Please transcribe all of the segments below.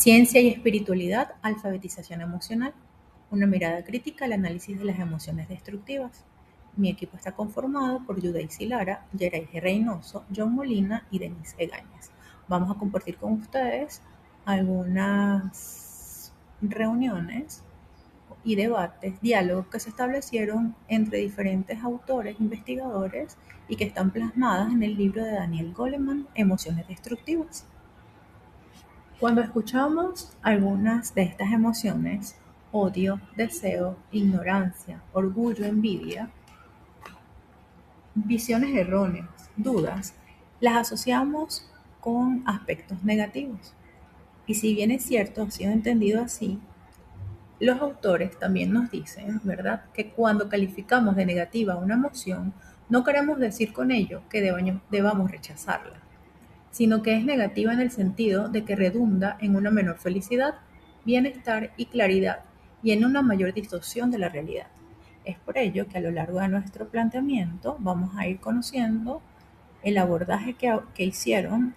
Ciencia y espiritualidad, alfabetización emocional. Una mirada crítica al análisis de las emociones destructivas. Mi equipo está conformado por Yudaisy Lara, Yeray G. Reynoso, John Molina y Denise Egañas. Vamos a compartir con ustedes algunas reuniones y debates, diálogos que se establecieron entre diferentes autores, investigadores y que están plasmadas en el libro de Daniel Goleman, Emociones destructivas. Cuando escuchamos algunas de estas emociones, odio, deseo, ignorancia, orgullo, envidia, visiones erróneas, dudas, las asociamos con aspectos negativos. Y si bien es cierto, ha sido entendido así, los autores también nos dicen, ¿verdad?, que cuando calificamos de negativa una emoción, no queremos decir con ello que debamos rechazarla, sino que es negativa en el sentido de que redunda en una menor felicidad, bienestar y claridad, y en una mayor distorsión de la realidad. Es por ello que a lo largo de nuestro planteamiento vamos a ir conociendo el abordaje que hicieron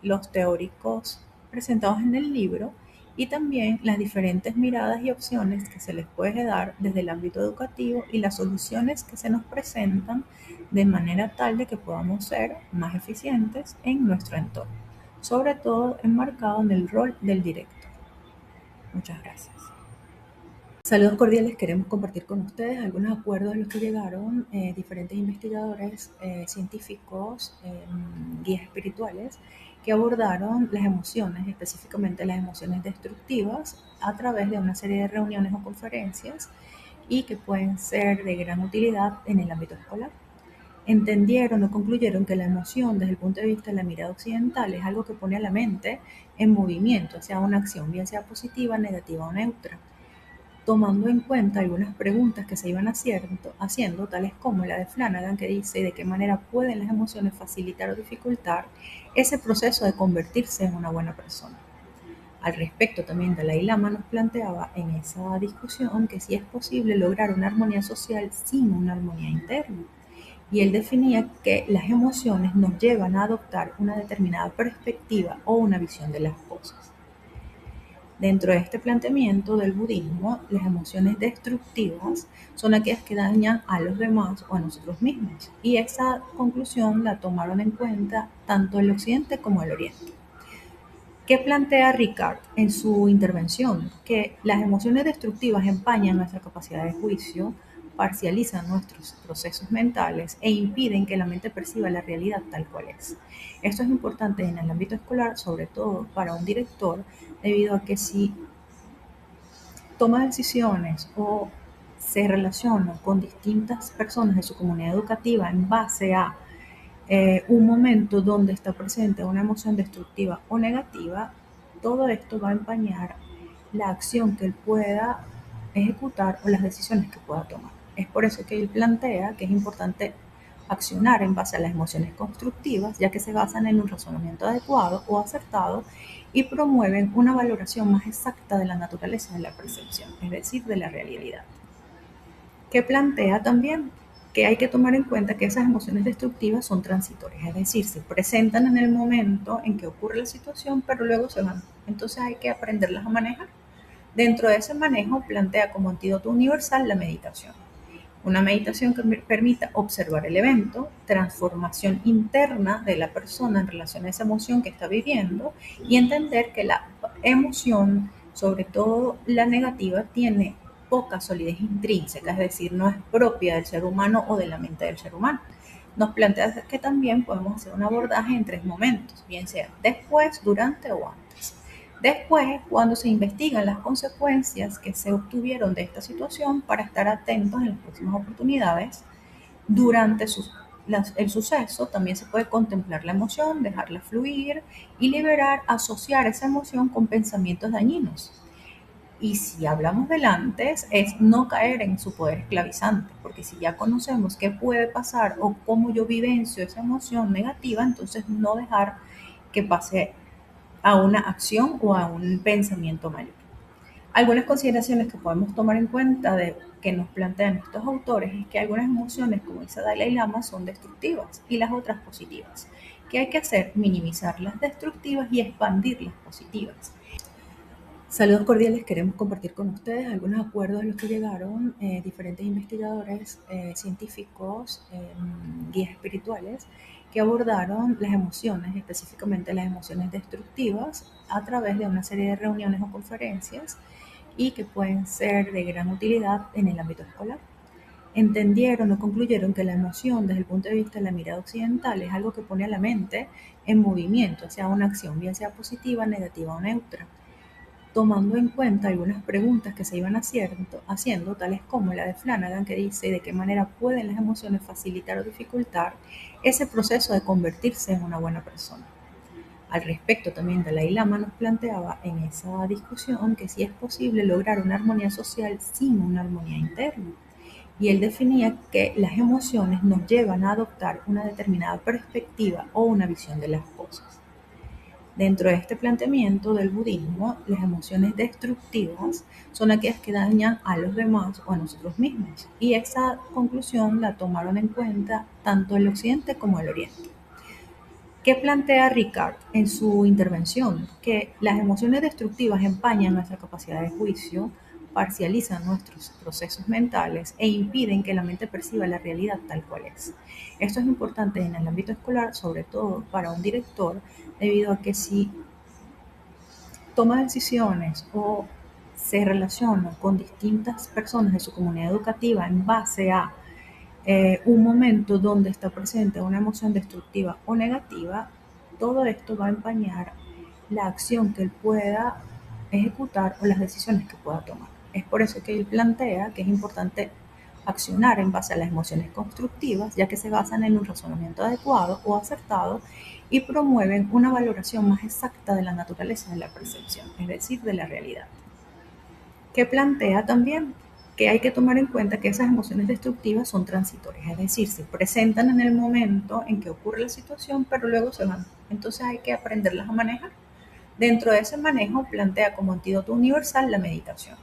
los teóricos presentados en el libro y también las diferentes miradas y opciones que se les puede dar desde el ámbito educativo y las soluciones que se nos presentan de manera tal de que podamos ser más eficientes en nuestro entorno, sobre todo enmarcado en el rol del director. Muchas gracias. Saludos cordiales, queremos compartir con ustedes algunos acuerdos a los que llegaron diferentes investigadores, científicos, guías espirituales, que abordaron las emociones, específicamente las emociones destructivas, a través de una serie de reuniones o conferencias y que pueden ser de gran utilidad en el ámbito escolar. Entendieron o concluyeron que la emoción, desde el punto de vista de la mirada occidental, es algo que pone a la mente en movimiento hacia una acción, bien sea positiva, negativa o neutra, tomando en cuenta algunas preguntas que se iban haciendo, tales como la de Flanagan, que dice de qué manera pueden las emociones facilitar o dificultar ese proceso de convertirse en una buena persona. Al respecto, también Dalai Lama nos planteaba en esa discusión que si es posible lograr una armonía social sin una armonía interna. Y él definía que las emociones nos llevan a adoptar una determinada perspectiva o una visión de las cosas. Dentro de este planteamiento del budismo, las emociones destructivas son aquellas que dañan a los demás o a nosotros mismos. Y esa conclusión la tomaron en cuenta tanto el occidente como el oriente. ¿Qué plantea Ricard en su intervención? Que las emociones destructivas empañan nuestra capacidad de juicio, parcializan nuestros procesos mentales e impiden que la mente perciba la realidad tal cual es. Esto es importante en el ámbito escolar, sobre todo para un director, debido a que si toma decisiones o se relaciona con distintas personas de su comunidad educativa en base a un momento donde está presente una emoción destructiva o negativa, todo esto va a empañar la acción que él pueda ejecutar o las decisiones que pueda tomar. Es por eso que él plantea que es importante accionar en base a las emociones constructivas, ya que se basan en un razonamiento adecuado o acertado y promueven una valoración más exacta de la naturaleza de la percepción, es decir, de la realidad. Que plantea también que hay que tomar en cuenta que esas emociones destructivas son transitorias, es decir, se presentan en el momento en que ocurre la situación, pero luego se van. Entonces hay que aprenderlas a manejar. Dentro de ese manejo plantea como antídoto universal la meditación. Una meditación que permita observar el evento, transformación interna de la persona en relación a esa emoción que está viviendo y entender que la emoción, sobre todo la negativa, tiene poca solidez intrínseca, es decir, no es propia del ser humano o de la mente del ser humano. Nos plantea que también podemos hacer un abordaje en 3 momentos, bien sea después, durante o antes. Después, cuando se investigan las consecuencias que se obtuvieron de esta situación para estar atentos en las próximas oportunidades. Durante el suceso también se puede contemplar la emoción, dejarla fluir y liberar, asociar esa emoción con pensamientos dañinos. Y si hablamos del antes, es no caer en su poder esclavizante, porque si ya conocemos qué puede pasar o cómo yo vivencio esa emoción negativa, entonces no dejar que pase a una acción o a un pensamiento mayor. Algunas consideraciones que podemos tomar en cuenta de que nos plantean estos autores es que algunas emociones, como dice Dalai Lama, son destructivas y las otras positivas. ¿Qué hay que hacer? Minimizar las destructivas y expandir las positivas. Saludos cordiales, queremos compartir con ustedes algunos acuerdos a los que llegaron diferentes investigadores, científicos, guías espirituales, que abordaron las emociones, específicamente las emociones destructivas, a través de una serie de reuniones o conferencias y que pueden ser de gran utilidad en el ámbito escolar. Entendieron o concluyeron que la emoción, desde el punto de vista de la mirada occidental, es algo que pone a la mente en movimiento hacia una acción, bien sea positiva, negativa o neutra, tomando en cuenta algunas preguntas que se iban haciendo, tales como la de Flanagan, que dice de qué manera pueden las emociones facilitar o dificultar ese proceso de convertirse en una buena persona. Al respecto, también Dalai Lama nos planteaba en esa discusión que si es posible lograr una armonía social sin una armonía interna. Y él definía que las emociones nos llevan a adoptar una determinada perspectiva o una visión de las cosas. Dentro de este planteamiento del budismo, las emociones destructivas son aquellas que dañan a los demás o a nosotros mismos. Y esa conclusión la tomaron en cuenta tanto el occidente como el oriente. ¿Qué plantea Ricard en su intervención? Que las emociones destructivas empañan nuestra capacidad de juicio, parcializan nuestros procesos mentales e impiden que la mente perciba la realidad tal cual es. Esto es importante en el ámbito escolar, sobre todo para un director, debido a que si toma decisiones o se relaciona con distintas personas de su comunidad educativa en base a un momento donde está presente una emoción destructiva o negativa, todo esto va a empañar la acción que él pueda ejecutar o las decisiones que pueda tomar. Es por eso que él plantea que es importante accionar en base a las emociones constructivas, ya que se basan en un razonamiento adecuado o acertado y promueven una valoración más exacta de la naturaleza de la percepción, es decir, de la realidad. Que plantea también que hay que tomar en cuenta que esas emociones destructivas son transitorias, es decir, se presentan en el momento en que ocurre la situación, pero luego se van. Entonces hay que aprenderlas a manejar. Dentro de ese manejo plantea como antídoto universal la meditación.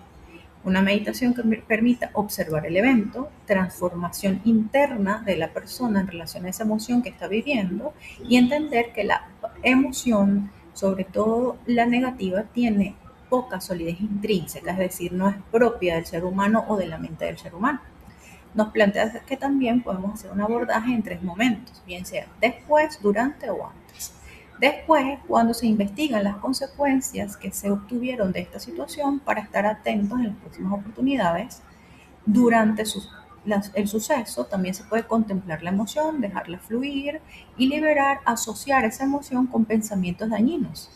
Una meditación que permita observar el evento, transformación interna de la persona en relación a esa emoción que está viviendo y entender que la emoción, sobre todo la negativa, tiene poca solidez intrínseca, es decir, no es propia del ser humano o de la mente del ser humano. Nos plantea que también podemos hacer un abordaje en tres momentos, bien sea después, durante o antes. Después, cuando se investigan las consecuencias que se obtuvieron de esta situación para estar atentos en las próximas oportunidades. Durante el suceso también se puede contemplar la emoción, dejarla fluir y liberar, asociar esa emoción con pensamientos dañinos.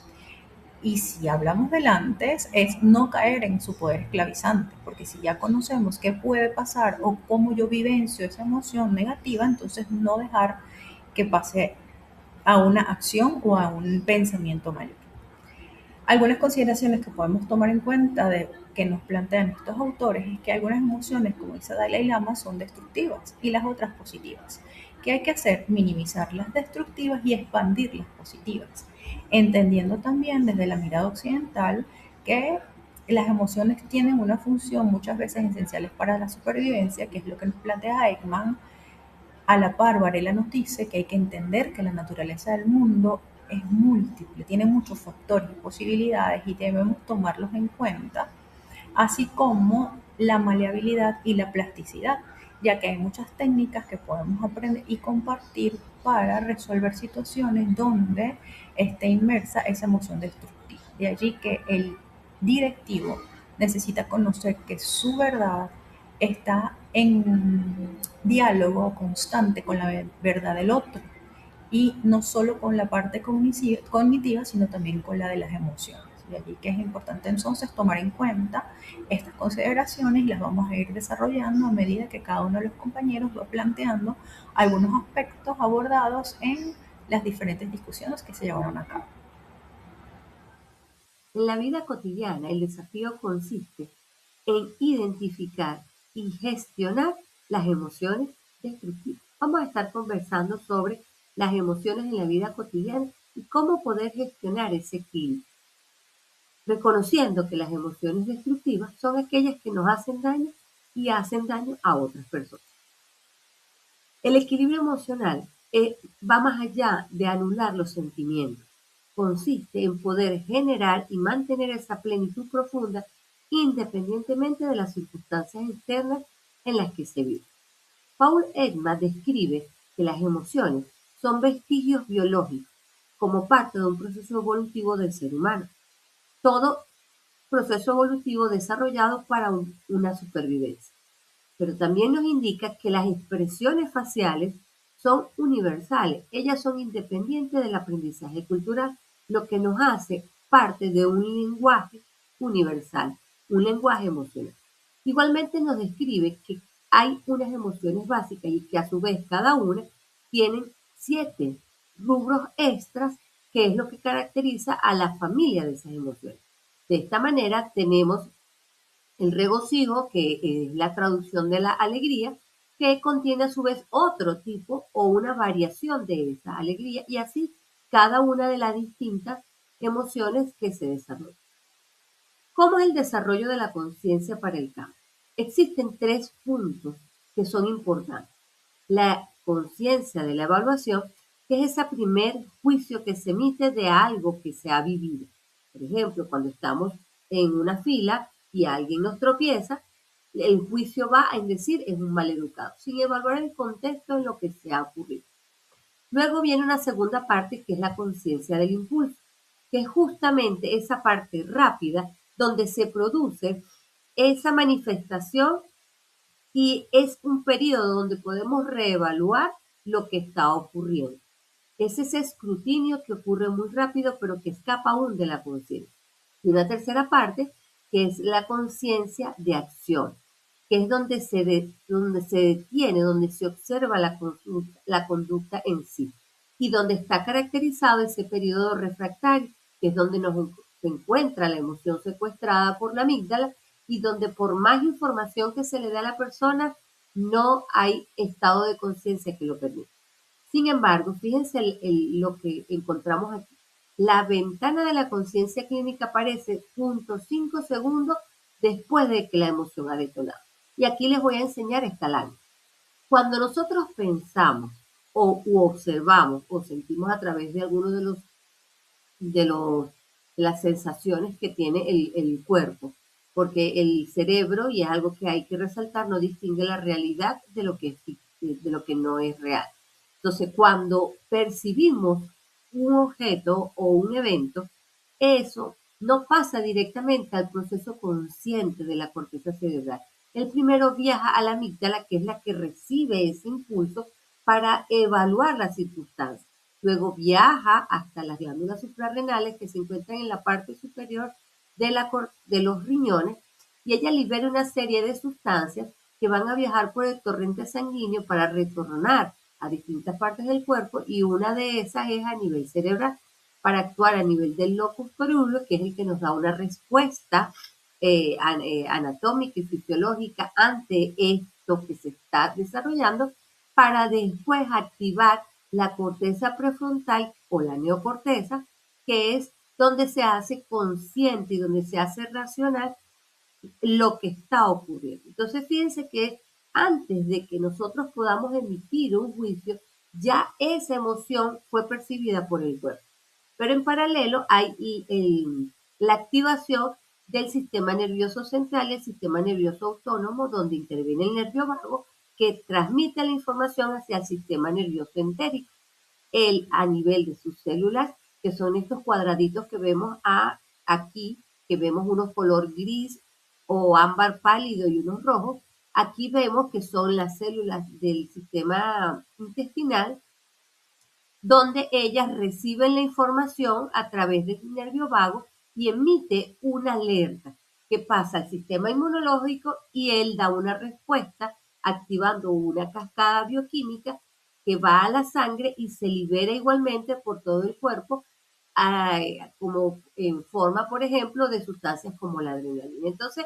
Y si hablamos del antes, es no caer en su poder esclavizante, porque si ya conocemos qué puede pasar o cómo yo vivencio esa emoción negativa, entonces no dejar que pase a una acción o a un pensamiento mayor. Algunas consideraciones que podemos tomar en cuenta de que nos plantean estos autores es que algunas emociones, como dice Dalai Lama, son destructivas y las otras positivas. ¿Qué hay que hacer? Minimizar las destructivas y expandir las positivas, entendiendo también desde la mirada occidental que las emociones tienen una función muchas veces esenciales para la supervivencia, que es lo que nos plantea Ekman. A la par, Varela nos dice que hay que entender que la naturaleza del mundo es múltiple, tiene muchos factores y posibilidades y debemos tomarlos en cuenta, así como la maleabilidad y la plasticidad, ya que hay muchas técnicas que podemos aprender y compartir para resolver situaciones donde esté inmersa esa emoción destructiva. De allí que el directivo necesita conocer que su verdad está en diálogo constante con la verdad del otro y no solo con la parte cognitiva, sino también con la de las emociones. De allí que es importante entonces tomar en cuenta estas consideraciones y las vamos a ir desarrollando a medida que cada uno de los compañeros va planteando algunos aspectos abordados en las diferentes discusiones que se llevaron a cabo. En la vida cotidiana, el desafío consiste en identificar y gestionar las emociones destructivas. Vamos a estar conversando sobre las emociones en la vida cotidiana y cómo poder gestionar ese equilibrio, reconociendo que las emociones destructivas son aquellas que nos hacen daño y hacen daño a otras personas. El equilibrio emocional va más allá de anular los sentimientos. consiste en poder generar y mantener esa plenitud profunda independientemente de las circunstancias externas en las que se vive. Paul Ekman describe que las emociones son vestigios biológicos como parte de un proceso evolutivo del ser humano. Todo proceso evolutivo desarrollado para una supervivencia. Pero también nos indica que las expresiones faciales son universales, ellas son independientes del aprendizaje cultural, lo que nos hace parte de un lenguaje universal, un lenguaje emocional. Igualmente nos describe que hay unas emociones básicas y que a su vez cada una tienen 7 rubros extras, que es lo que caracteriza a la familia de esas emociones. De esta manera tenemos el regocijo, que es la traducción de la alegría, que contiene a su vez otro tipo o una variación de esa alegría, y así cada una de las distintas emociones que se desarrollan. ¿Cómo es el desarrollo de la conciencia para el cambio? Existen 3 puntos que son importantes. La conciencia de la evaluación, que es ese primer juicio que se emite de algo que se ha vivido. Por ejemplo, cuando estamos en una fila y alguien nos tropieza, el juicio va a decir es un maleducado, sin evaluar el contexto en lo que se ha ocurrido. Luego viene una segunda parte que es la conciencia del impulso, que es justamente esa parte rápida donde se produce esa manifestación y es un periodo donde podemos reevaluar lo que está ocurriendo. Es ese escrutinio que ocurre muy rápido pero que escapa aún de la conciencia. Y una tercera parte que es la conciencia de acción, que es donde se detiene, donde se observa la conducta en sí y donde está caracterizado ese periodo refractario, que es donde se encuentra la emoción secuestrada por la amígdala y donde por más información que se le dé a la persona, no hay estado de conciencia que lo permita. Sin embargo, fíjense lo que encontramos aquí. La ventana de la conciencia clínica aparece 0.5 segundos después de que la emoción ha detonado. Y aquí les voy a enseñar esta lámina. Cuando nosotros pensamos o observamos o sentimos a través de algunos de las sensaciones que tiene el cuerpo, porque el cerebro, y es algo que hay que resaltar, no distingue la realidad de lo que no es real. Entonces, cuando percibimos un objeto o un evento, eso no pasa directamente al proceso consciente de la corteza cerebral. El primero viaja a la amígdala, que es la que recibe ese impulso para evaluar las circunstancias. Luego viaja hasta las glándulas suprarrenales que se encuentran en la parte superior de los riñones y ella libera una serie de sustancias que van a viajar por el torrente sanguíneo para retornar a distintas partes del cuerpo y una de esas es a nivel cerebral para actuar a nivel del locus coeruleus, que es el que nos da una respuesta anatómica y fisiológica ante esto que se está desarrollando para después activar la corteza prefrontal o la neocorteza, que es donde se hace consciente y donde se hace racional lo que está ocurriendo. Entonces, fíjense que antes de que nosotros podamos emitir un juicio, ya esa emoción fue percibida por el cuerpo. Pero en paralelo hay la activación del sistema nervioso central y el sistema nervioso autónomo, donde interviene el nervio vago, que transmite la información hacia el sistema nervioso entérico. Él a nivel de sus células, que son estos cuadraditos que vemos aquí, que vemos unos color gris o ámbar pálido y unos rojos. Aquí vemos que son las células del sistema intestinal, donde ellas reciben la información a través del nervio vago y emite una alerta que pasa al sistema inmunológico y él da una respuesta activando una cascada bioquímica que va a la sangre y se libera igualmente por todo el cuerpo como en forma, por ejemplo, de sustancias como la adrenalina. Entonces,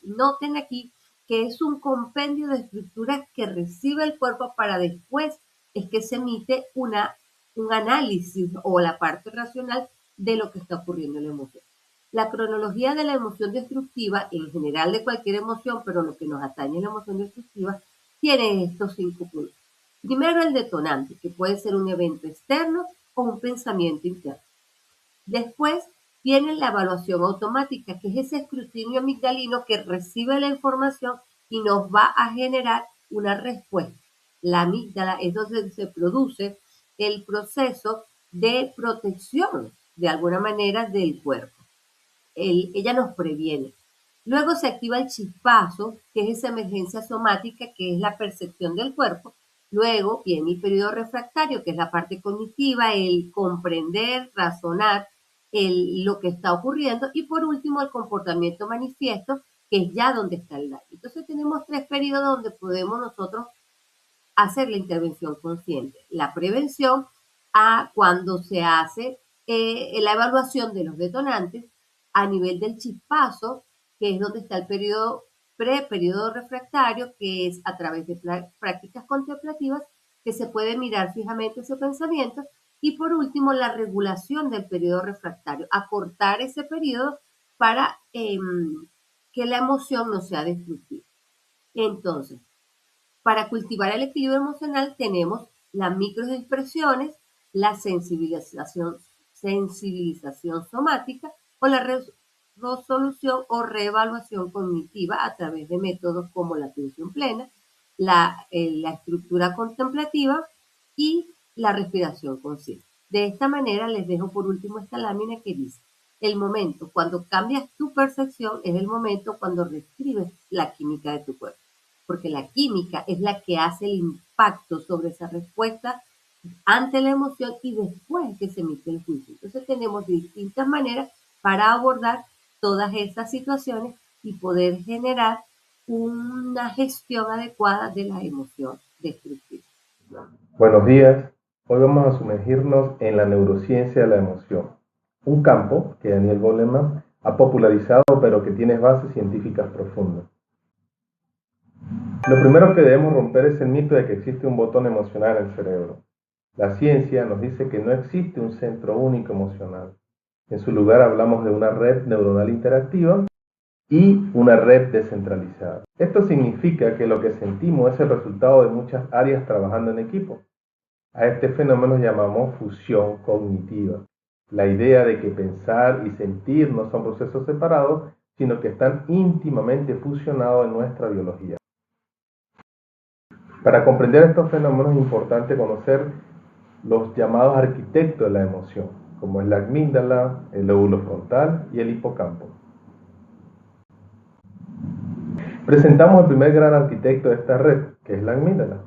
noten aquí que es un compendio de estructuras que recibe el cuerpo para después es que se emite un análisis o la parte racional de lo que está ocurriendo en la emoción. La cronología de la emoción destructiva, en general de cualquier emoción, pero lo que nos atañe a la emoción destructiva, tiene estos 5 puntos. Primero, el detonante, que puede ser un evento externo o un pensamiento interno. Después viene la evaluación automática, que es ese escrutinio amigdalino que recibe la información y nos va a generar una respuesta. La amígdala es donde se produce el proceso de protección, de alguna manera, del cuerpo. Ella nos previene. Luego se activa el chispazo, que es esa emergencia somática, que es la percepción del cuerpo. Luego viene el periodo refractario, que es la parte cognitiva, el comprender, razonar lo que está ocurriendo. Y por último, el comportamiento manifiesto, que es ya donde está el daño. Entonces tenemos 3 periodos donde podemos nosotros hacer la intervención consciente. La prevención, a cuando se hace la evaluación de los detonantes a nivel del chispazo, que es donde está el periodo periodo refractario, que es a través de prácticas contemplativas que se puede mirar fijamente ese pensamiento. Y por último, la regulación del periodo refractario, acortar ese periodo para que la emoción no sea destructiva. Entonces, para cultivar el equilibrio emocional tenemos las microexpresiones, la sensibilización somática o la resolución o reevaluación cognitiva a través de métodos como la atención plena, la estructura contemplativa y la respiración consciente. De esta manera les dejo por último esta lámina que dice: el momento cuando cambias tu percepción es el momento cuando reescribes la química de tu cuerpo, porque la química es la que hace el impacto sobre esa respuesta ante la emoción y después que se emite el juicio. Entonces tenemos distintas maneras para abordar todas estas situaciones y poder generar una gestión adecuada de la emoción destructiva. Buenos días, hoy vamos a sumergirnos en la neurociencia de la emoción, un campo que Daniel Goleman ha popularizado pero que tiene bases científicas profundas. Lo primero que debemos romper es el mito de que existe un botón emocional en el cerebro. La ciencia nos dice que no existe un centro único emocional. En su lugar hablamos de una red neuronal interactiva y una red descentralizada. Esto significa que lo que sentimos es el resultado de muchas áreas trabajando en equipo. A este fenómeno llamamos fusión cognitiva. La idea de que pensar y sentir no son procesos separados, sino que están íntimamente fusionados en nuestra biología. Para comprender estos fenómenos es importante conocer los llamados arquitectos de la emoción, como es la amígdala, el lóbulo frontal y el hipocampo. Presentamos el primer gran arquitecto de esta red, que es la amígdala.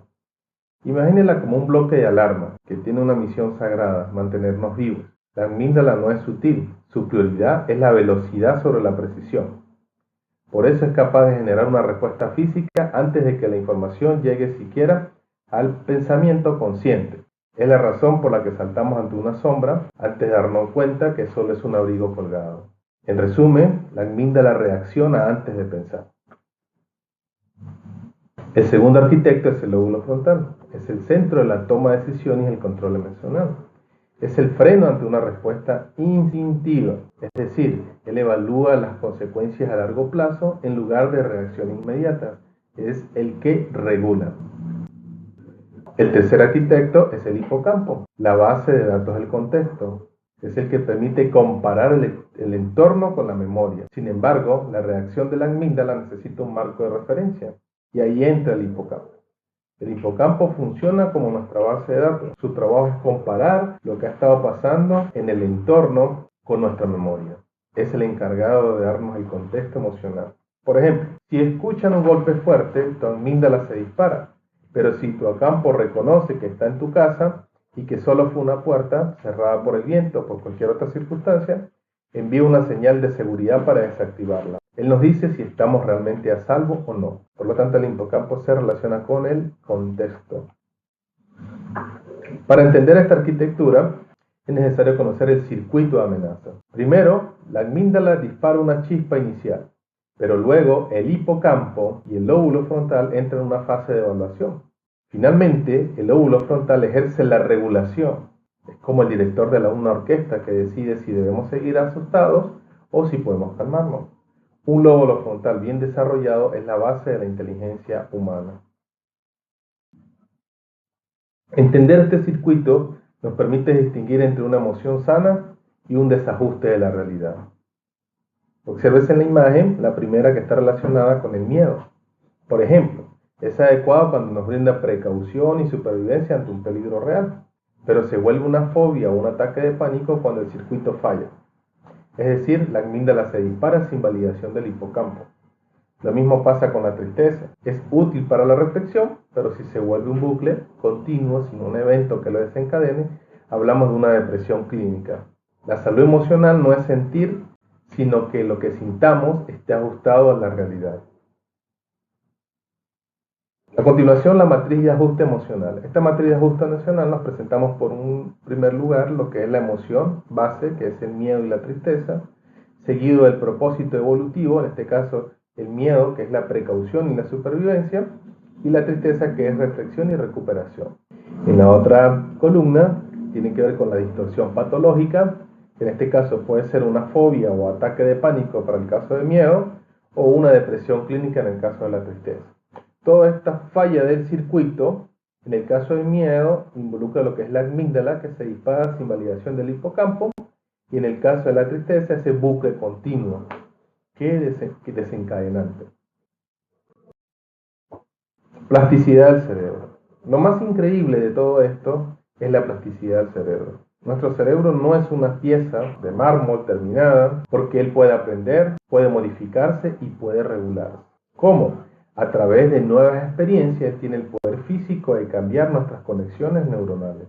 Imagínela como un bloque de alarma que tiene una misión sagrada: mantenernos vivos. La amígdala no es sutil, su prioridad es la velocidad sobre la precisión. Por eso es capaz de generar una respuesta física antes de que la información llegue siquiera al pensamiento consciente. Es la razón por la que saltamos ante una sombra antes de darnos cuenta que solo es un abrigo colgado. En resumen, la amígdala reacciona antes de pensar. El segundo arquitecto es el lóbulo frontal. Es el centro de la toma de decisiones y el control emocional. Es el freno ante una respuesta instintiva, es decir, él evalúa las consecuencias a largo plazo en lugar de reacción inmediata. Es el que regula. El tercer arquitecto es el hipocampo, la base de datos del contexto. Es el que permite comparar el entorno con la memoria. Sin embargo, la reacción de la amígdala necesita un marco de referencia, y ahí entra el hipocampo. El hipocampo funciona como nuestra base de datos. Su trabajo es comparar lo que ha estado pasando en el entorno con nuestra memoria. Es el encargado de darnos el contexto emocional. Por ejemplo, si escuchan un golpe fuerte, tu amígdala se dispara. Pero si tu hipocampo reconoce que está en tu casa y que solo fue una puerta cerrada por el viento o por cualquier otra circunstancia, envía una señal de seguridad para desactivarla. Él nos dice si estamos realmente a salvo o no. Por lo tanto, el hipocampo se relaciona con el contexto. Para entender esta arquitectura, es necesario conocer el circuito de amenaza. Primero, la amígdala dispara una chispa inicial, pero luego el hipocampo y el lóbulo frontal entran en una fase de evaluación. Finalmente, el lóbulo frontal ejerce la regulación. Es como el director de una orquesta que decide si debemos seguir asustados o si podemos calmarnos. Un lóbulo frontal bien desarrollado es la base de la inteligencia humana. Entender este circuito Nos permite distinguir entre una emoción sana y un desajuste de la realidad. Observes en la imagen la primera que está relacionada con el miedo. Por ejemplo, es adecuado cuando nos brinda precaución y supervivencia ante un peligro real, pero se vuelve una fobia o un ataque de pánico cuando el circuito falla. Es decir, la amígdala se dispara sin validación del hipocampo. Lo mismo pasa con la tristeza. Es útil para la reflexión, pero si se vuelve un bucle continuo sin un evento que lo desencadene, hablamos de una depresión clínica. La salud emocional no es sentir, sino que lo que sintamos esté ajustado a la realidad. A continuación, la matriz de ajuste emocional. Esta matriz de ajuste emocional nos presentamos por un primer lugar lo que es la emoción base, que es el miedo y la tristeza, seguido del propósito evolutivo, en este caso el miedo, que es la precaución y la supervivencia, y la tristeza, que es reflexión y recuperación. En la otra columna tiene que ver con la distorsión patológica, que en este caso puede ser una fobia o ataque de pánico para el caso de miedo, o una depresión clínica en el caso de la tristeza. Toda esta falla del circuito, en el caso del miedo, involucra lo que es la amígdala, que se dispara sin validación del hipocampo, y en el caso de la tristeza, ese bucle continuo, que es desencadenante. Plasticidad del cerebro. Lo más increíble de todo esto es la plasticidad del cerebro. Nuestro cerebro no es una pieza de mármol terminada, porque él puede aprender, puede modificarse y puede regularse. ¿Cómo? A través de nuevas experiencias tiene el poder físico de cambiar nuestras conexiones neuronales.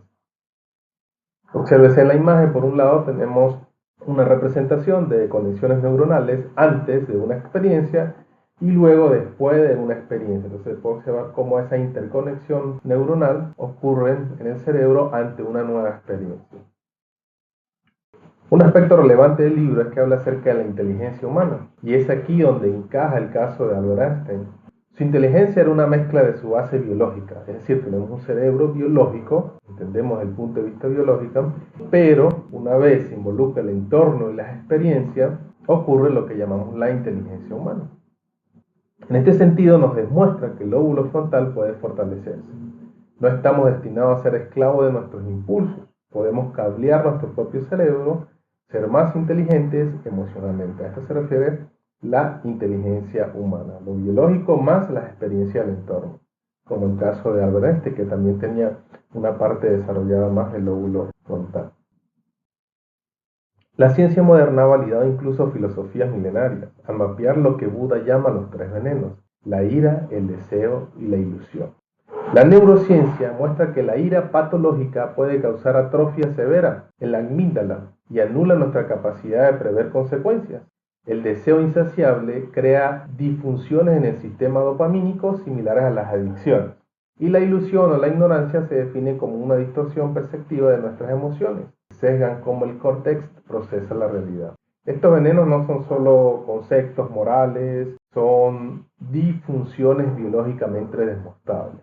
Obsérvese en la imagen, por un lado tenemos una representación de conexiones neuronales antes de una experiencia y luego después de una experiencia. Entonces se puede observar cómo esa interconexión neuronal ocurre en el cerebro ante una nueva experiencia. Un aspecto relevante del libro es que habla acerca de la inteligencia humana, y es aquí donde encaja el caso de Albert Einstein. Su inteligencia era una mezcla de su base biológica, es decir, tenemos un cerebro biológico, entendemos el punto de vista biológico, pero una vez se involucra el entorno y las experiencias, ocurre lo que llamamos la inteligencia humana. En este sentido nos demuestra que el lóbulo frontal puede fortalecerse. No estamos destinados a ser esclavos de nuestros impulsos, podemos cablear nuestro propio cerebro, ser más inteligentes emocionalmente. A esto se refiere la inteligencia humana, lo biológico más las experiencias del entorno, como el caso de Albert Einstein, que también tenía una parte desarrollada más del lóbulo frontal. La ciencia moderna ha validado incluso filosofías milenarias, al mapear lo que Buda llama los tres venenos: la ira, el deseo y la ilusión. La neurociencia muestra que la ira patológica puede causar atrofia severa en la amígdala y anula nuestra capacidad de prever consecuencias. El deseo insaciable crea disfunciones en el sistema dopamínico similares a las adicciones. Y la ilusión o la ignorancia se define como una distorsión perceptiva de nuestras emociones. Sesgan cómo el córtex procesa la realidad. Estos venenos no son solo conceptos morales, son disfunciones biológicamente demostrables.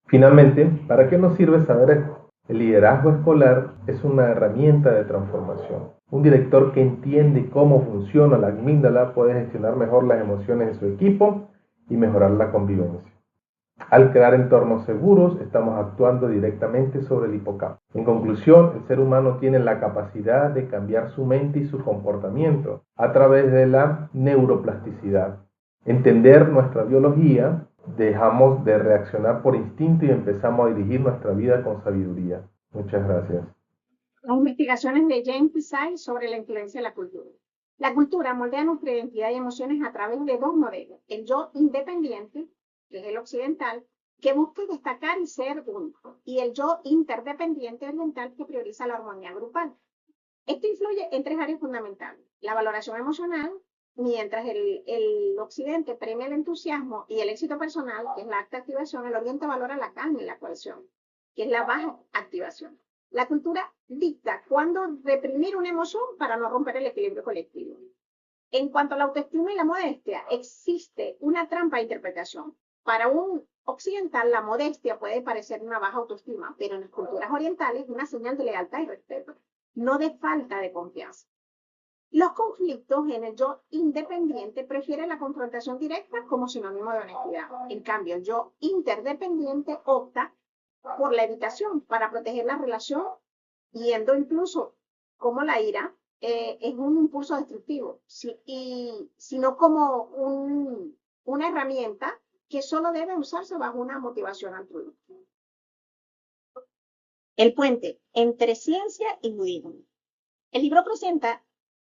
Finalmente, ¿para qué nos sirve saber esto? El liderazgo escolar es una herramienta de transformación. Un director que entiende cómo funciona la amígdala puede gestionar mejor las emociones de su equipo y mejorar la convivencia. Al crear entornos seguros, estamos actuando directamente sobre el hipocampo. En conclusión, el ser humano tiene la capacidad de cambiar su mente y su comportamiento a través de la neuroplasticidad. Entender nuestra biología, dejamos de reaccionar por instinto y empezamos a dirigir nuestra vida con sabiduría. Muchas gracias. Las investigaciones de James Psai sobre la influencia de la cultura. La cultura moldea nuestra identidad y emociones a través de dos modelos: el yo independiente, que es el occidental, que busca destacar y ser único, y el yo interdependiente oriental, que prioriza la armonía grupal. Esto influye en tres áreas fundamentales: la valoración emocional, mientras el occidente premia el entusiasmo y el éxito personal, que es la alta activación, el oriente valora la calma y la cohesión, que es la baja activación. La cultura dicta cuándo reprimir una emoción para no romper el equilibrio colectivo. En cuanto a la autoestima y la modestia, existe una trampa de interpretación. Para un occidental, la modestia puede parecer una baja autoestima, pero en las culturas orientales es una señal de lealtad y respeto, no de falta de confianza. Los conflictos en el yo independiente prefieren la confrontación directa como sinónimo de honestidad. En cambio, el yo interdependiente opta por la evitación, para proteger la relación, yendo incluso como la ira es un impulso destructivo, sino como una herramienta que solo debe usarse bajo una motivación altruista. El puente entre ciencia y budismo. El libro presenta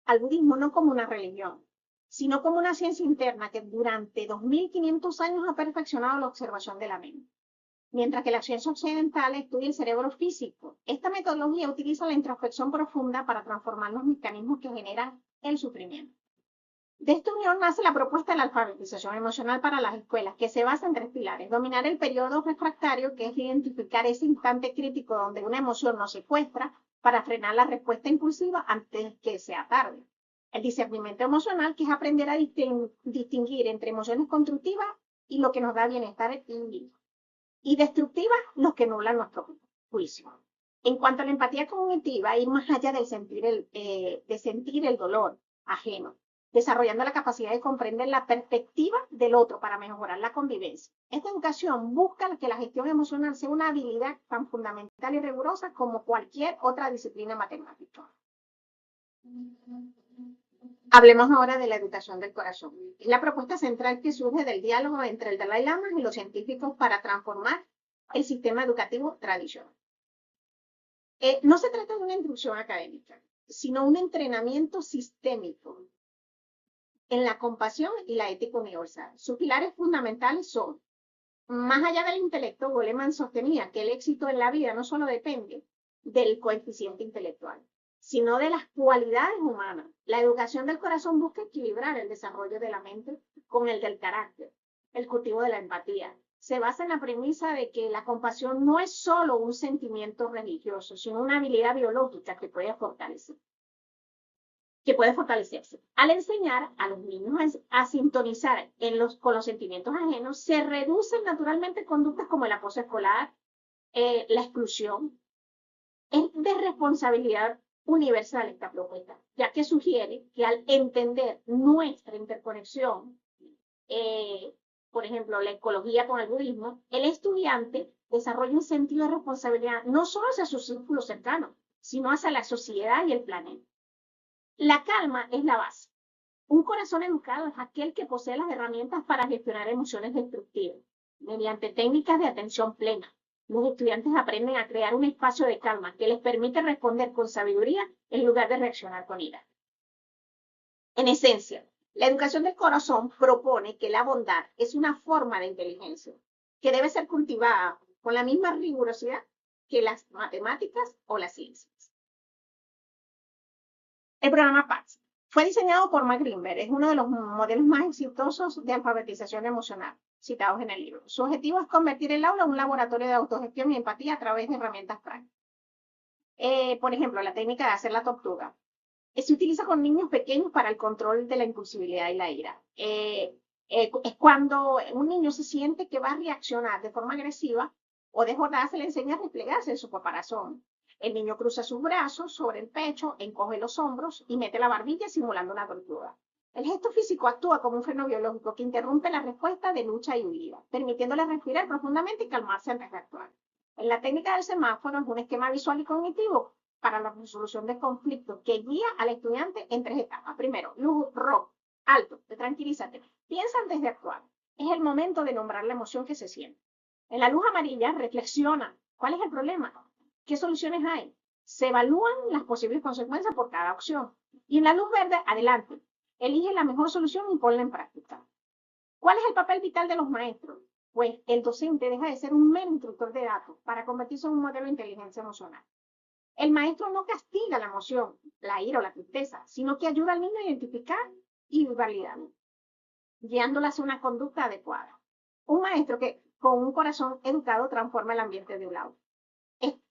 al budismo no como una religión, sino como una ciencia interna que durante 2500 años ha perfeccionado la observación de la mente. Mientras que la ciencia occidental estudia el cerebro físico, esta metodología utiliza la introspección profunda para transformar los mecanismos que generan el sufrimiento. De esta unión nace la propuesta de la alfabetización emocional para las escuelas, que se basa en 3 pilares. Dominar el periodo refractario, que es identificar ese instante crítico donde una emoción nos secuestra para frenar la respuesta impulsiva antes que sea tarde. El discernimiento emocional, que es aprender a distinguir entre emociones constructivas y lo que nos da bienestar y destructivas, los que nublan nuestro juicio. En cuanto a la empatía cognitiva, ir más allá de sentir el dolor ajeno, desarrollando la capacidad de comprender la perspectiva del otro para mejorar la convivencia. Esta educación busca que la gestión emocional sea una habilidad tan fundamental y rigurosa como cualquier otra disciplina matemática. Hablemos ahora de la educación del corazón. Es la propuesta central que surge del diálogo entre el Dalai Lama y los científicos para transformar el sistema educativo tradicional. No se trata de una instrucción académica, sino un entrenamiento sistémico en la compasión y la ética universal. Sus pilares fundamentales son: más allá del intelecto, Goleman sostenía que el éxito en la vida no solo depende del coeficiente intelectual, sino de las cualidades humanas. La educación del corazón busca equilibrar el desarrollo de la mente con el del carácter, el cultivo de la empatía. Se basa en la premisa de que la compasión no es solo un sentimiento religioso, sino una habilidad biológica que puede fortalecerse. Al enseñar a los niños a sintonizar con los sentimientos ajenos, se reducen naturalmente conductas como el acoso escolar, la exclusión. Es de responsabilidad universal esta propuesta, ya que sugiere que al entender nuestra interconexión, por ejemplo, la ecología con el budismo, el estudiante desarrolla un sentido de responsabilidad no solo hacia su círculo cercano, sino hacia la sociedad y el planeta. La calma es la base. Un corazón educado es aquel que posee las herramientas para gestionar emociones destructivas, mediante técnicas de atención plena. Los estudiantes aprenden a crear un espacio de calma que les permite responder con sabiduría en lugar de reaccionar con ira. En esencia, la educación del corazón propone que la bondad es una forma de inteligencia que debe ser cultivada con la misma rigurosidad que las matemáticas o las ciencias. El programa PAX fue diseñado por Max Greenberg, es uno de los modelos más exitosos de alfabetización emocional citados en el libro. Su objetivo es convertir el aula en un laboratorio de autogestión y empatía a través de herramientas prácticas. Por ejemplo, la técnica de hacer la tortuga. Se utiliza con niños pequeños para el control de la impulsividad y la ira. Es cuando un niño se siente que va a reaccionar de forma agresiva o desbordada, se le enseña a desplegarse en su caparazón. El niño cruza sus brazos sobre el pecho, encoge los hombros y mete la barbilla simulando una tortuga. El gesto físico actúa como un freno biológico que interrumpe la respuesta de lucha y huida, permitiéndole respirar profundamente y calmarse antes de actuar. En la técnica del semáforo es un esquema visual y cognitivo para la resolución de conflictos que guía al estudiante en 3 etapas. Primero, luz rojo, alto, tranquilízate, piensa antes de actuar. Es el momento de nombrar la emoción que se siente. En la luz amarilla, reflexiona. ¿Cuál es el problema? ¿Qué soluciones hay? Se evalúan las posibles consecuencias por cada opción. Y en la luz verde, adelante. Elige la mejor solución y ponla en práctica. ¿Cuál es el papel vital de los maestros? Pues el docente deja de ser un mero instructor de datos para convertirse en un modelo de inteligencia emocional. El maestro no castiga la emoción, la ira o la tristeza, sino que ayuda al niño a identificar y validarlo, guiándola hacia una conducta adecuada. Un maestro que con un corazón educado transforma el ambiente de un aula,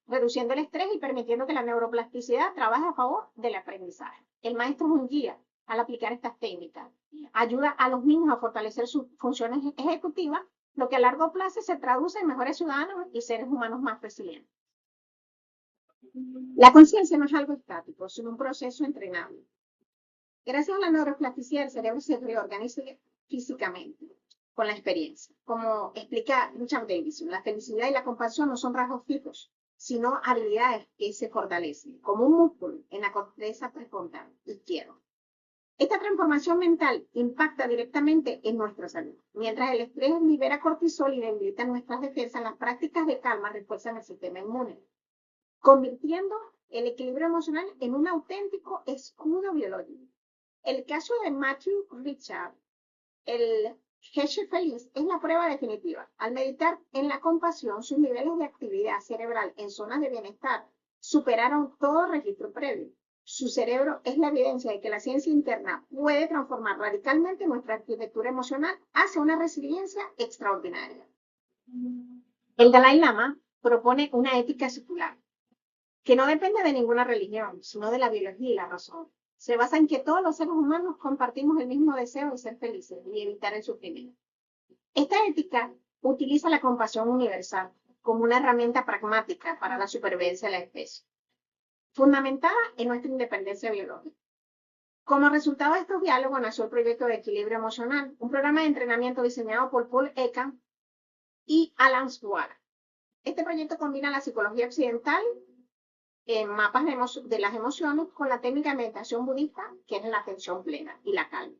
reduciendo el estrés y permitiendo que la neuroplasticidad trabaje a favor del aprendizaje. El maestro es un guía al aplicar estas técnicas. Ayuda a los niños a fortalecer sus funciones ejecutivas, lo que a largo plazo se traduce en mejores ciudadanos y seres humanos más resilientes. La conciencia no es algo estático, sino un proceso entrenable. Gracias a la neuroplasticidad, el cerebro se reorganiza físicamente. con la experiencia. Como explica Richard Davidson, la felicidad y la compasión no son rasgos fijos, sino habilidades que se fortalecen, como un músculo en la corteza prefrontal izquierda. Esta transformación mental impacta directamente en nuestra salud. Mientras el estrés libera cortisol y debilita nuestras defensas, las prácticas de calma refuerzan el sistema inmune, convirtiendo el equilibrio emocional en un auténtico escudo biológico. El caso de Matthew Richard, el jefe feliz, es la prueba definitiva. Al meditar en la compasión, sus niveles de actividad cerebral en zonas de bienestar superaron todo registro previo. Su cerebro es la evidencia de que la ciencia interna puede transformar radicalmente nuestra arquitectura emocional hacia una resiliencia extraordinaria. El Dalai Lama propone una ética secular que no depende de ninguna religión, sino de la biología y la razón. Se basa en que todos los seres humanos compartimos el mismo deseo de ser felices y evitar el sufrimiento. Esta ética utiliza la compasión universal como una herramienta pragmática para la supervivencia de la especie, fundamentada en nuestra independencia biológica. Como resultado de estos diálogos nació el proyecto de equilibrio emocional, un programa de entrenamiento diseñado por Paul Ekman y Alan Swart. Este proyecto combina la psicología occidental en mapas de las emociones con la técnica de meditación budista, que es la atención plena y la calma.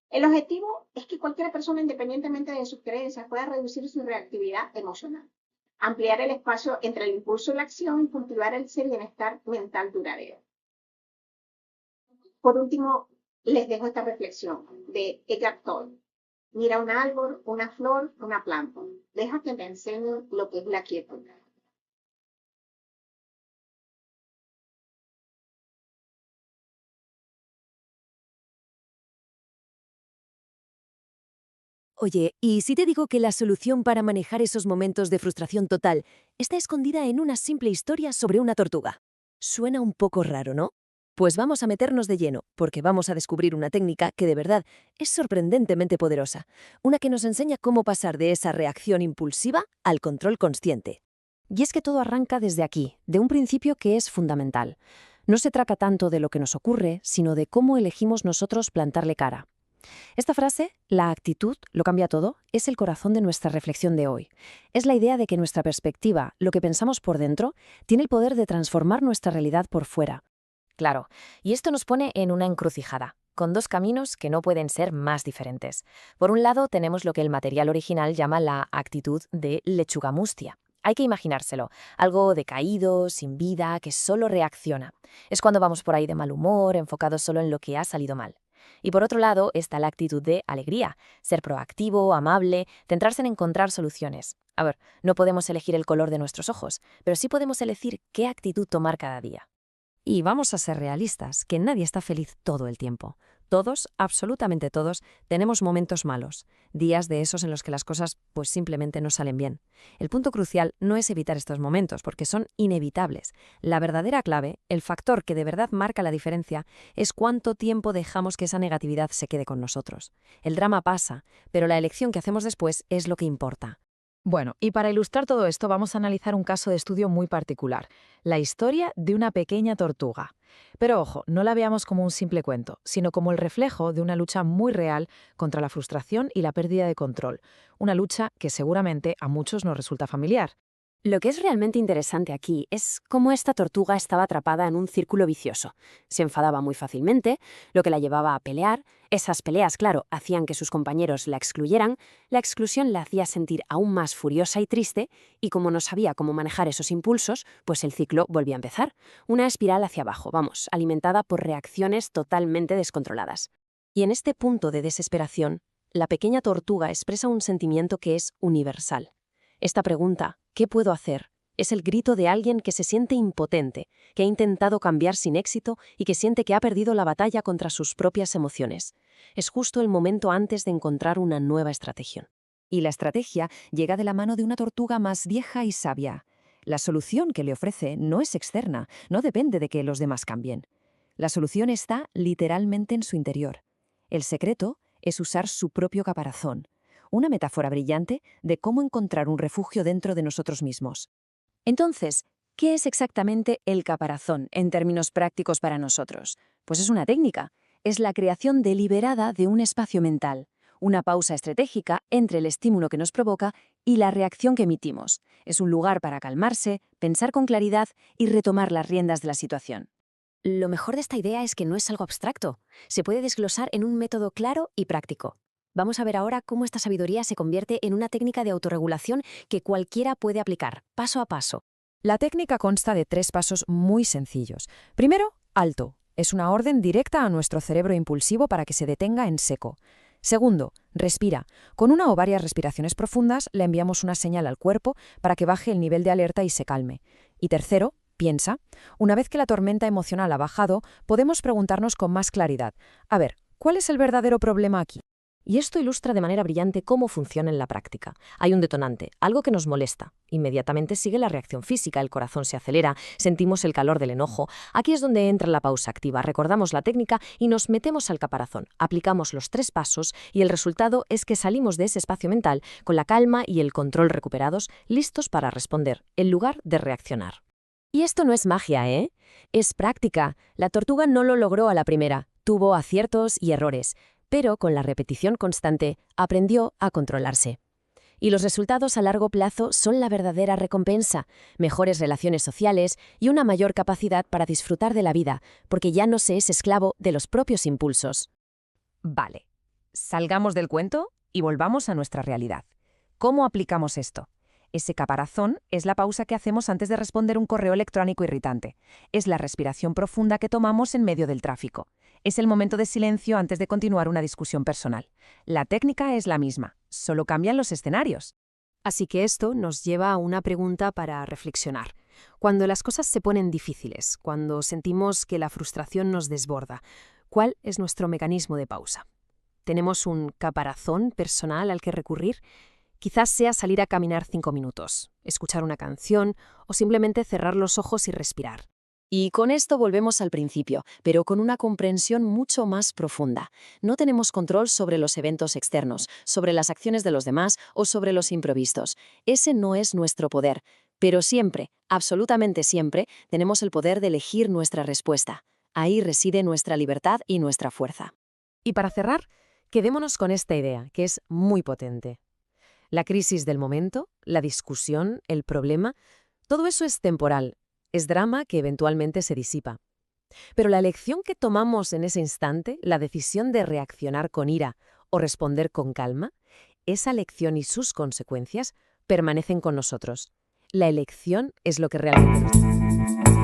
El objetivo es que cualquier persona, independientemente de sus creencias, pueda reducir su reactividad emocional, ampliar el espacio entre el impulso y la acción y cultivar ese bienestar mental duradero. Por último, les dejo esta reflexión de Eckhart Tolle. Mira un árbol, una flor, una planta. Deja que te enseñe lo que es la quietud. Oye, ¿y si te digo que la solución para manejar esos momentos de frustración total está escondida en una simple historia sobre una tortuga? Suena un poco raro, ¿no? Pues vamos a meternos de lleno, porque vamos a descubrir una técnica que de verdad es sorprendentemente poderosa, una que nos enseña cómo pasar de esa reacción impulsiva al control consciente. Y es que todo arranca desde aquí, de un principio que es fundamental. No se trata tanto de lo que nos ocurre, sino de cómo elegimos nosotros plantarle cara. Esta frase, la actitud lo cambia todo, es el corazón de nuestra reflexión de hoy. Es la idea de que nuestra perspectiva, lo que pensamos por dentro, tiene el poder de transformar nuestra realidad por fuera. Claro, y esto nos pone en una encrucijada, con dos caminos que no pueden ser más diferentes. Por un lado, tenemos lo que el material original llama la actitud de lechuga mustia. Hay que imaginárselo, algo decaído, sin vida, que solo reacciona. Es cuando vamos por ahí de mal humor, enfocados solo en lo que ha salido mal. Y por otro lado está la actitud de alegría, ser proactivo, amable, centrarse en encontrar soluciones. A ver, no podemos elegir el color de nuestros ojos, pero sí podemos elegir qué actitud tomar cada día. Y vamos a ser realistas, que nadie está feliz todo el tiempo. Todos, absolutamente todos, tenemos momentos malos, días de esos en los que las cosas pues simplemente no salen bien. El punto crucial no es evitar estos momentos, porque son inevitables. La verdadera clave, el factor que de verdad marca la diferencia, es cuánto tiempo dejamos que esa negatividad se quede con nosotros. El drama pasa, pero la elección que hacemos después es lo que importa. Bueno, y para ilustrar todo esto vamos a analizar un caso de estudio muy particular, la historia de una pequeña tortuga. Pero ojo, no la veamos como un simple cuento, sino como el reflejo de una lucha muy real contra la frustración y la pérdida de control, una lucha que seguramente a muchos nos resulta familiar. Lo que es realmente interesante aquí es cómo esta tortuga estaba atrapada en un círculo vicioso. Se enfadaba muy fácilmente, lo que la llevaba a pelear. Esas peleas, claro, hacían que sus compañeros la excluyeran. La exclusión la hacía sentir aún más furiosa y triste, y como no sabía cómo manejar esos impulsos, pues el ciclo volvía a empezar. Una espiral hacia abajo, vamos, alimentada por reacciones totalmente descontroladas. Y en este punto de desesperación, la pequeña tortuga expresa un sentimiento que es universal. Esta pregunta, ¿qué puedo hacer?, es el grito de alguien que se siente impotente, que ha intentado cambiar sin éxito y que siente que ha perdido la batalla contra sus propias emociones. Es justo el momento antes de encontrar una nueva estrategia. Y la estrategia llega de la mano de una tortuga más vieja y sabia. La solución que le ofrece no es externa, no depende de que los demás cambien. La solución está literalmente en su interior. El secreto es usar su propio caparazón. Una metáfora brillante de cómo encontrar un refugio dentro de nosotros mismos. Entonces, ¿qué es exactamente el caparazón en términos prácticos para nosotros? Pues es una técnica. Es la creación deliberada de un espacio mental, una pausa estratégica entre el estímulo que nos provoca y la reacción que emitimos. Es un lugar para calmarse, pensar con claridad y retomar las riendas de la situación. Lo mejor de esta idea es que no es algo abstracto. Se puede desglosar en un método claro y práctico. Vamos a ver ahora cómo esta sabiduría se convierte en una técnica de autorregulación que cualquiera puede aplicar, paso a paso. La técnica consta de 3 pasos muy sencillos. Primero, alto. Es una orden directa a nuestro cerebro impulsivo para que se detenga en seco. Segundo, respira. Con una o varias respiraciones profundas le enviamos una señal al cuerpo para que baje el nivel de alerta y se calme. Y tercero, piensa. Una vez que la tormenta emocional ha bajado, podemos preguntarnos con más claridad: a ver, ¿cuál es el verdadero problema aquí? Y esto ilustra de manera brillante cómo funciona en la práctica. Hay un detonante, algo que nos molesta. Inmediatamente sigue la reacción física, el corazón se acelera, sentimos el calor del enojo. Aquí es donde entra la pausa activa, recordamos la técnica y nos metemos al caparazón. Aplicamos los 3 pasos y el resultado es que salimos de ese espacio mental con la calma y el control recuperados, listos para responder, en lugar de reaccionar. Y esto no es magia, ¿eh? Es práctica. La tortuga no lo logró a la primera, tuvo aciertos y errores, pero con la repetición constante aprendió a controlarse. Y los resultados a largo plazo son la verdadera recompensa: mejores relaciones sociales y una mayor capacidad para disfrutar de la vida, porque ya no se es esclavo de los propios impulsos. Vale, salgamos del cuento y volvamos a nuestra realidad. ¿Cómo aplicamos esto? Ese caparazón es la pausa que hacemos antes de responder un correo electrónico irritante. Es la respiración profunda que tomamos en medio del tráfico. Es el momento de silencio antes de continuar una discusión personal. La técnica es la misma, solo cambian los escenarios. Así que esto nos lleva a una pregunta para reflexionar. Cuando las cosas se ponen difíciles, cuando sentimos que la frustración nos desborda, ¿cuál es nuestro mecanismo de pausa? ¿Tenemos un caparazón personal al que recurrir? Quizás sea salir a caminar 5 minutos, escuchar una canción o simplemente cerrar los ojos y respirar. Y con esto volvemos al principio, pero con una comprensión mucho más profunda. No tenemos control sobre los eventos externos, sobre las acciones de los demás o sobre los imprevistos. Ese no es nuestro poder, pero siempre, absolutamente siempre, tenemos el poder de elegir nuestra respuesta. Ahí reside nuestra libertad y nuestra fuerza. Y para cerrar, quedémonos con esta idea, que es muy potente. La crisis del momento, la discusión, el problema, todo eso es temporal, es drama que eventualmente se disipa. Pero la elección que tomamos en ese instante, la decisión de reaccionar con ira o responder con calma, esa elección y sus consecuencias permanecen con nosotros. La elección es lo que realmente nos...